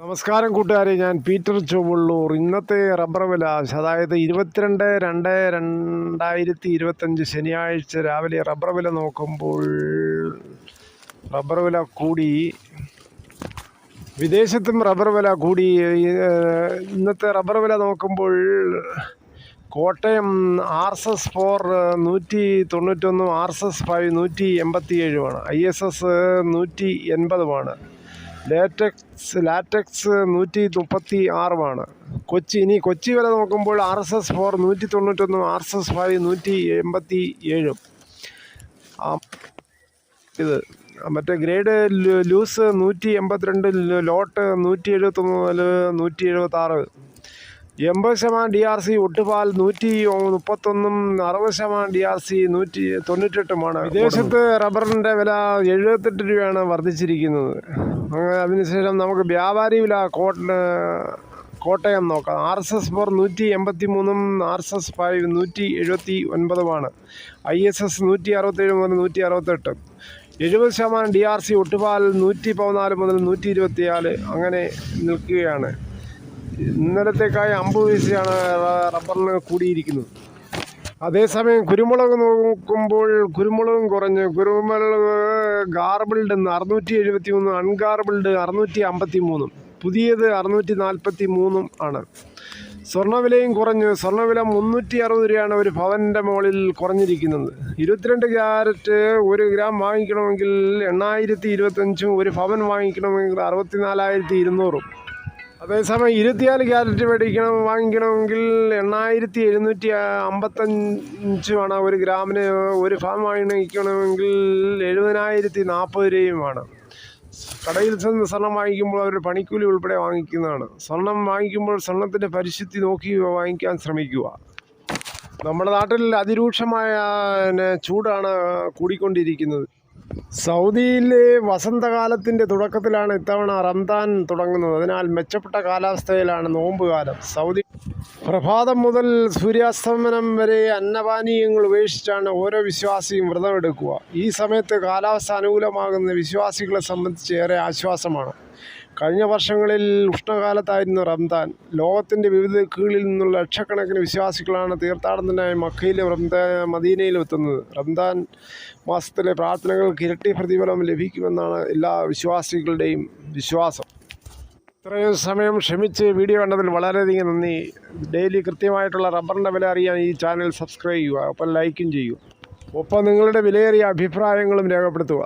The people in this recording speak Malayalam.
നമസ്കാരം കൂട്ടുകാരെ, ഞാൻ പീറ്റർ ചൊവ്വള്ളൂർ. ഇന്നത്തെ റബ്ബർ വില, അതായത് 22/2/2025 ശനിയാഴ്ച രാവിലെ റബ്ബർ വില നോക്കുമ്പോൾ റബ്ബർ വില കൂടി. വിദേശത്തും റബ്ബർ വില കൂടി. ഇന്നത്തെ റബ്ബർ വില നോക്കുമ്പോൾ Kottayam RSS 4 191, RSS 5 187, ISS 180. Latex 136. Kochi വില നോക്കുമ്പോൾ RSS 4 191, RSS 5 187. ഇത് മറ്റേ ഗ്രേഡ് ലൂസ് 182, ലോട്ട് 171 176. 80% DRC ഒട്ടുപാൽ 131, 60% DRC 198. വിദേശത്ത് റബ്ബറിൻ്റെ വില 78 രൂപയാണ് വർദ്ധിച്ചിരിക്കുന്നത്. അതിനുശേഷം നമുക്ക് വ്യാപാരി വില കോട്ടയം നോക്കാം. RSS 4 183, RSS 5 179, ISS 167 മുതൽ 168. 70% DRC ഒട്ടുപാൽ 114 മുതൽ 124 അങ്ങനെ നിൽക്കുകയാണ്. ഇന്നലത്തേക്കായി 50 പൈസയാണ് റബ്ബറിന് കൂടിയിരിക്കുന്നത്. അതേസമയം കുരുമുളക് നോക്കുമ്പോൾ കുരുമുളകും കുറഞ്ഞ്. കുരുമുളക് ഗാർബിൾഡ് 673, അൺഗാർബിൾഡ് 653, പുതിയത് 643 ആണ്. സ്വർണ്ണവിലയും കുറഞ്ഞു. സ്വർണ്ണവില 360 രൂപയാണ് ഒരു പവൻ്റെ മുകളിൽ കുറഞ്ഞിരിക്കുന്നത്. 22 ക്യാരറ്റ് 1 ഗ്രാം വാങ്ങിക്കണമെങ്കിൽ 8025, ഒരു പവൻ വാങ്ങിക്കണമെങ്കിൽ 64,200. അതേസമയം 24 ക്യാരറ്റ് വാങ്ങിക്കണമെങ്കിൽ 8755 ഒരു ഗ്രാമിന്. ഒരു ഫാം വാങ്ങിക്കണമെങ്കിൽ 70,040 രൂപയുമാണ്. കടയിൽ ചെന്ന് സ്വർണം വാങ്ങിക്കുമ്പോൾ അവർ പണിക്കൂലി ഉൾപ്പെടെ വാങ്ങിക്കുന്നതാണ്. സ്വർണം വാങ്ങിക്കുമ്പോൾ സ്വർണത്തിൻ്റെ പരിശുദ്ധി നോക്കി വാങ്ങിക്കാൻ ശ്രമിക്കുക. നമ്മുടെ നാട്ടിൽ അതിരൂക്ഷമായ ചൂടാണ് കൂടിക്കൊണ്ടിരിക്കുന്നത്. സൗദിയിലെ വസന്തകാലത്തിൻ്റെ തുടക്കത്തിലാണ് ഇത്തവണ റംദാൻ തുടങ്ങുന്നത്. അതിനാൽ മെച്ചപ്പെട്ട കാലാവസ്ഥയിലാണ് നോമ്പുകാലം. സൗദി പ്രഭാതം മുതൽ സൂര്യാസ്തമനം വരെ അന്നപാനീയങ്ങൾ ഉപേക്ഷിച്ചാണ് ഓരോ വിശ്വാസിയും വ്രതമെടുക്കുക. ഈ സമയത്ത് കാലാവസ്ഥ അനുകൂലമാകുന്ന വിശ്വാസികളെ സംബന്ധിച്ച് ഏറെ ആശ്വാസമാണ്. കഴിഞ്ഞ വർഷങ്ങളിൽ ഉഷ്ണകാലത്തായിരുന്നു റംദാൻ. ലോകത്തിൻ്റെ വിവിധ ദിക്കുകളിൽ നിന്നുള്ള ലക്ഷക്കണക്കിന് വിശ്വാസികളാണ് തീർത്ഥാടനത്തിനായി മക്കയിലും മദീനയിലും എത്തുന്നത്. റംദാൻ മാസത്തിലെ പ്രാർത്ഥനകൾക്ക് ഇരട്ടി പ്രതിഫലം ലഭിക്കുമെന്നാണ് എല്ലാ വിശ്വാസികളുടെയും വിശ്വാസം. ഇത്രയും സമയം ക്ഷമിച്ച് വീഡിയോ കണ്ടതിൽ വളരെയധികം നന്ദി. ഡെയിലി കൃത്യമായിട്ടുള്ള റബ്ബറിൻ്റെ വില അറിയാൻ ഈ ചാനൽ സബ്സ്ക്രൈബ് ചെയ്യുക, ഒപ്പം ലൈക്കും ചെയ്യുക. ഒപ്പം നിങ്ങളുടെ വിലയേറിയ അഭിപ്രായങ്ങളും രേഖപ്പെടുത്തുക.